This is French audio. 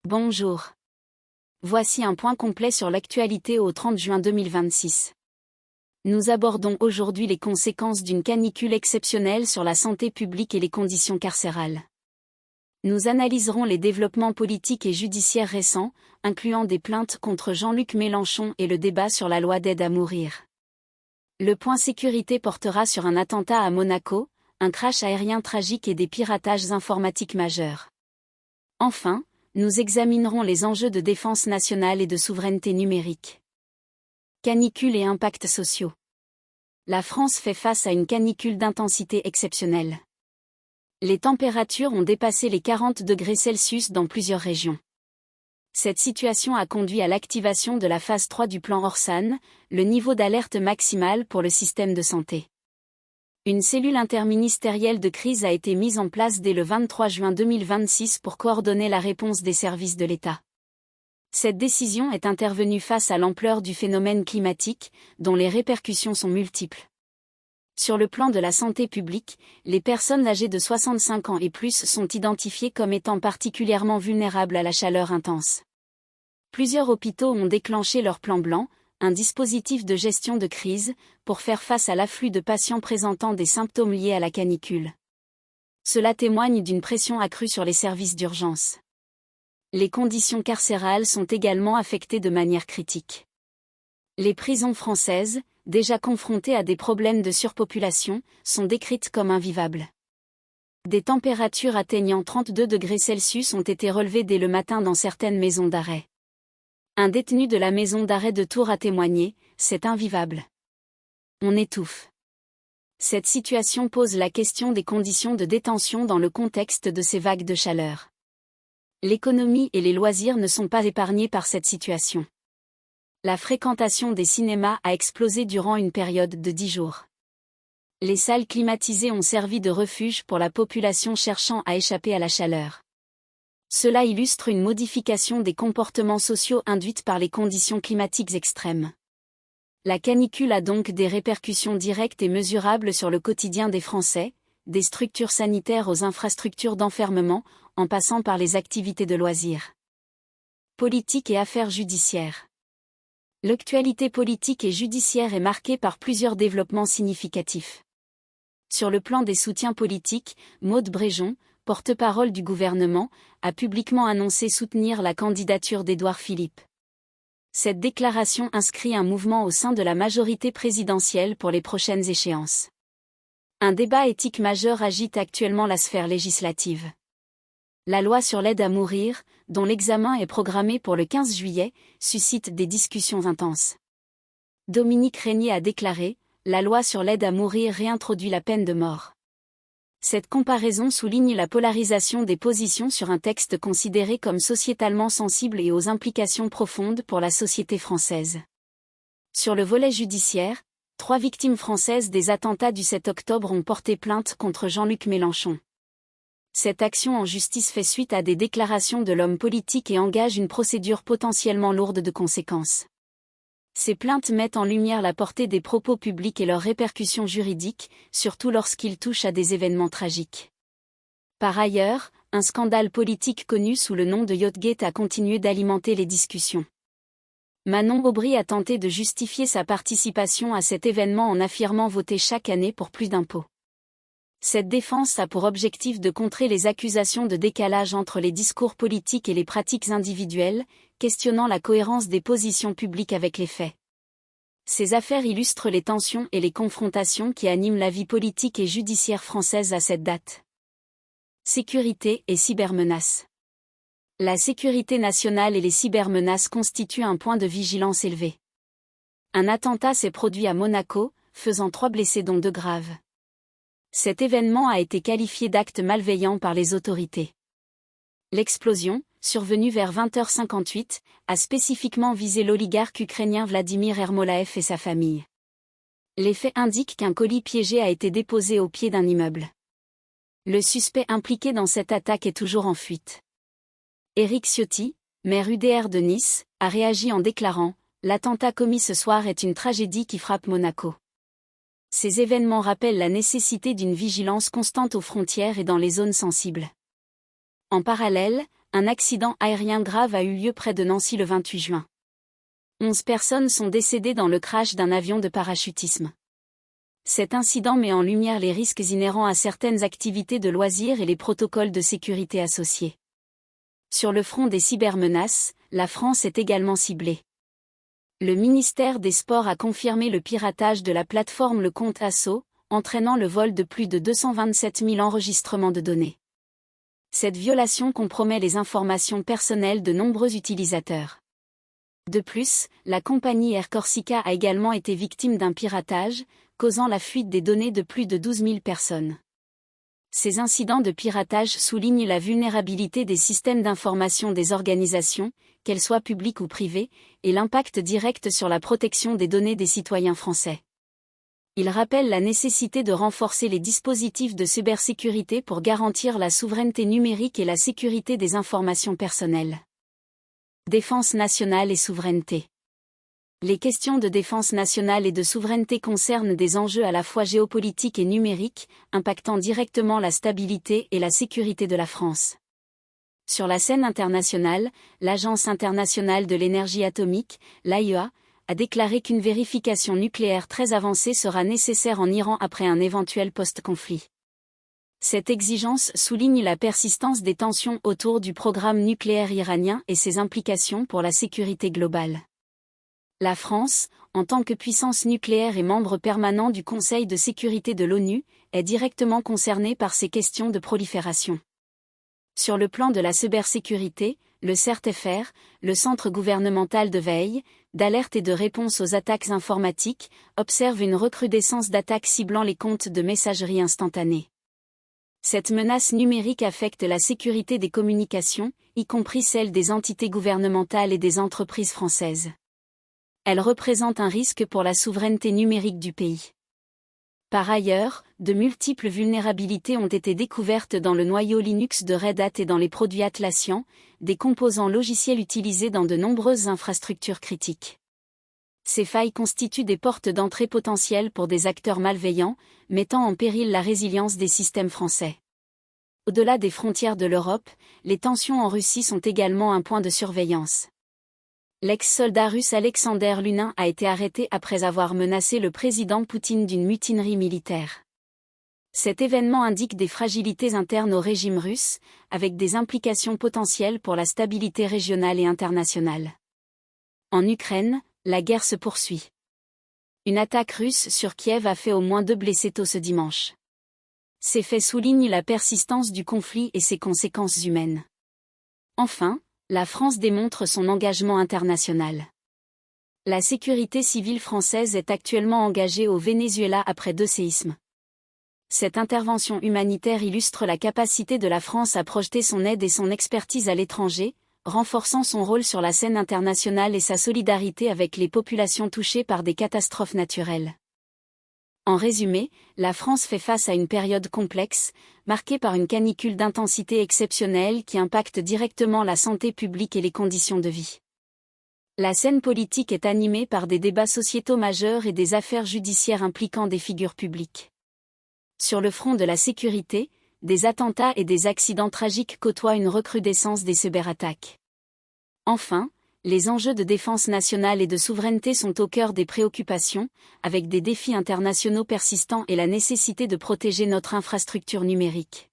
Bonjour. Voici un point complet sur l'actualité au 30 juin 2026. Nous abordons aujourd'hui les conséquences d'une canicule exceptionnelle sur la santé publique et les conditions carcérales. Nous analyserons les développements politiques et judiciaires récents, incluant des plaintes contre Jean-Luc Mélenchon et le débat sur la loi d'aide à mourir. Le point sécurité portera sur un attentat à Monaco, un crash aérien tragique et des piratages informatiques majeurs. Enfin, nous examinerons les enjeux de défense nationale et de souveraineté numérique. Canicule et impacts sociaux. La France fait face à une canicule d'intensité exceptionnelle. Les températures ont dépassé les 40 degrés Celsius dans plusieurs régions. Cette situation a conduit à l'activation de la phase 3 du plan Orsan, le niveau d'alerte maximal pour le système de santé. Une cellule interministérielle de crise a été mise en place dès le 23 juin 2026 pour coordonner la réponse des services de l'État. Cette décision est intervenue face à l'ampleur du phénomène climatique, dont les répercussions sont multiples. Sur le plan de la santé publique, les personnes âgées de 65 ans et plus sont identifiées comme étant particulièrement vulnérables à la chaleur intense. Plusieurs hôpitaux ont déclenché leur plan blanc, un dispositif de gestion de crise, pour faire face à l'afflux de patients présentant des symptômes liés à la canicule. Cela témoigne d'une pression accrue sur les services d'urgence. Les conditions carcérales sont également affectées de manière critique. Les prisons françaises, déjà confrontées à des problèmes de surpopulation, sont décrites comme invivables. Des températures atteignant 32 degrés Celsius ont été relevées dès le matin dans certaines maisons d'arrêt. Un détenu de la maison d'arrêt de Tours a témoigné, « C'est invivable. On étouffe ». Cette situation pose la question des conditions de détention dans le contexte de ces vagues de chaleur. L'économie et les loisirs ne sont pas épargnés par cette situation. La fréquentation des cinémas a explosé durant une période de 10 jours. Les salles climatisées ont servi de refuge pour la population cherchant à échapper à la chaleur. Cela illustre une modification des comportements sociaux induite par les conditions climatiques extrêmes. La canicule a donc des répercussions directes et mesurables sur le quotidien des Français, des structures sanitaires aux infrastructures d'enfermement, en passant par les activités de loisirs. Politique et affaires judiciaires. L'actualité politique et judiciaire est marquée par plusieurs développements significatifs. Sur le plan des soutiens politiques, Maud Bréjon, porte-parole du gouvernement, a publiquement annoncé soutenir la candidature d'Édouard Philippe. Cette déclaration inscrit un mouvement au sein de la majorité présidentielle pour les prochaines échéances. Un débat éthique majeur agite actuellement la sphère législative. La loi sur l'aide à mourir, dont l'examen est programmé pour le 15 juillet, suscite des discussions intenses. Dominique Régnier a déclaré « La loi sur l'aide à mourir réintroduit la peine de mort ». Cette comparaison souligne la polarisation des positions sur un texte considéré comme sociétalement sensible et aux implications profondes pour la société française. Sur le volet judiciaire, 3 victimes françaises des attentats du 7 octobre ont porté plainte contre Jean-Luc Mélenchon. Cette action en justice fait suite à des déclarations de l'homme politique et engage une procédure potentiellement lourde de conséquences. Ces plaintes mettent en lumière la portée des propos publics et leurs répercussions juridiques, surtout lorsqu'ils touchent à des événements tragiques. Par ailleurs, un scandale politique connu sous le nom de Yachtgate a continué d'alimenter les discussions. Manon Aubry a tenté de justifier sa participation à cet événement en affirmant voter chaque année pour plus d'impôts. Cette défense a pour objectif de contrer les accusations de décalage entre les discours politiques et les pratiques individuelles, questionnant la cohérence des positions publiques avec les faits. Ces affaires illustrent les tensions et les confrontations qui animent la vie politique et judiciaire française à cette date. Sécurité et cybermenaces. La sécurité nationale et les cybermenaces constituent un point de vigilance élevé. Un attentat s'est produit à Monaco, faisant 3 blessés dont 2 graves. Cet événement a été qualifié d'acte malveillant par les autorités. L'explosion, survenue vers 20h58, a spécifiquement visé l'oligarque ukrainien Vladimir Ermolaev et sa famille. Les faits indiquent qu'un colis piégé a été déposé au pied d'un immeuble. Le suspect impliqué dans cette attaque est toujours en fuite. Éric Ciotti, maire UDR de Nice, a réagi en déclarant « L'attentat commis ce soir est une tragédie qui frappe Monaco ». Ces événements rappellent la nécessité d'une vigilance constante aux frontières et dans les zones sensibles. En parallèle, Un accident aérien grave a eu lieu près de Nancy le 28 juin. 11 personnes sont décédées dans le crash d'un avion de parachutisme. Cet incident met en lumière les risques inhérents à certaines activités de loisirs et les protocoles de sécurité associés. Sur le front des cybermenaces, la France est également ciblée. Le ministère des Sports a confirmé le piratage de la plateforme Le Compte Asso, entraînant le vol de plus de 227 000 enregistrements de données. Cette violation compromet les informations personnelles de nombreux utilisateurs. De plus, la compagnie Air Corsica a également été victime d'un piratage, causant la fuite des données de plus de 12 000 personnes. Ces incidents de piratage soulignent la vulnérabilité des systèmes d'information des organisations, qu'elles soient publiques ou privées, et l'impact direct sur la protection des données des citoyens français. Ils rappellent la nécessité de renforcer les dispositifs de cybersécurité pour garantir la souveraineté numérique et la sécurité des informations personnelles. Défense nationale et souveraineté. Les questions de défense nationale et de souveraineté concernent des enjeux à la fois géopolitiques et numériques, impactant directement la stabilité et la sécurité de la France. Sur la scène internationale, l'Agence internationale de l'énergie atomique, l'AIEA, a déclaré qu'une vérification nucléaire très avancée sera nécessaire en Iran après un éventuel post-conflit. Cette exigence souligne la persistance des tensions autour du programme nucléaire iranien et ses implications pour la sécurité globale. La France, en tant que puissance nucléaire et membre permanent du Conseil de sécurité de l'ONU, est directement concernée par ces questions de prolifération. Sur le plan de la cybersécurité, le CERT-FR, le Centre gouvernemental de veille, d'alerte et de réponse aux attaques informatiques, observe une recrudescence d'attaques ciblant les comptes de messagerie instantanée. Cette menace numérique affecte la sécurité des communications, y compris celle des entités gouvernementales et des entreprises françaises. Elle représente un risque pour la souveraineté numérique du pays. Par ailleurs, de multiples vulnérabilités ont été découvertes dans le noyau Linux de Red Hat et dans les produits Atlassian, des composants logiciels utilisés dans de nombreuses infrastructures critiques. Ces failles constituent des portes d'entrée potentielles pour des acteurs malveillants, mettant en péril la résilience des systèmes français. Au-delà des frontières de l'Europe, les tensions en Russie sont également un point de surveillance. L'ex-soldat russe Alexander Lunin a été arrêté après avoir menacé le président Poutine d'une mutinerie militaire. Cet événement indique des fragilités internes au régime russe, avec des implications potentielles pour la stabilité régionale et internationale. En Ukraine, la guerre se poursuit. Une attaque russe sur Kiev a fait au moins 2 blessés tôt ce dimanche. Ces faits soulignent la persistance du conflit et ses conséquences humaines. Enfin, la France démontre son engagement international. La sécurité civile française est actuellement engagée au Venezuela après 2 séismes. Cette intervention humanitaire illustre la capacité de la France à projeter son aide et son expertise à l'étranger, renforçant son rôle sur la scène internationale et sa solidarité avec les populations touchées par des catastrophes naturelles. En résumé, la France fait face à une période complexe, marquée par une canicule d'intensité exceptionnelle qui impacte directement la santé publique et les conditions de vie. La scène politique est animée par des débats sociétaux majeurs et des affaires judiciaires impliquant des figures publiques. Sur le front de la sécurité, des attentats et des accidents tragiques côtoient une recrudescence des cyberattaques. Enfin, les enjeux de défense nationale et de souveraineté sont au cœur des préoccupations, avec des défis internationaux persistants et la nécessité de protéger notre infrastructure numérique.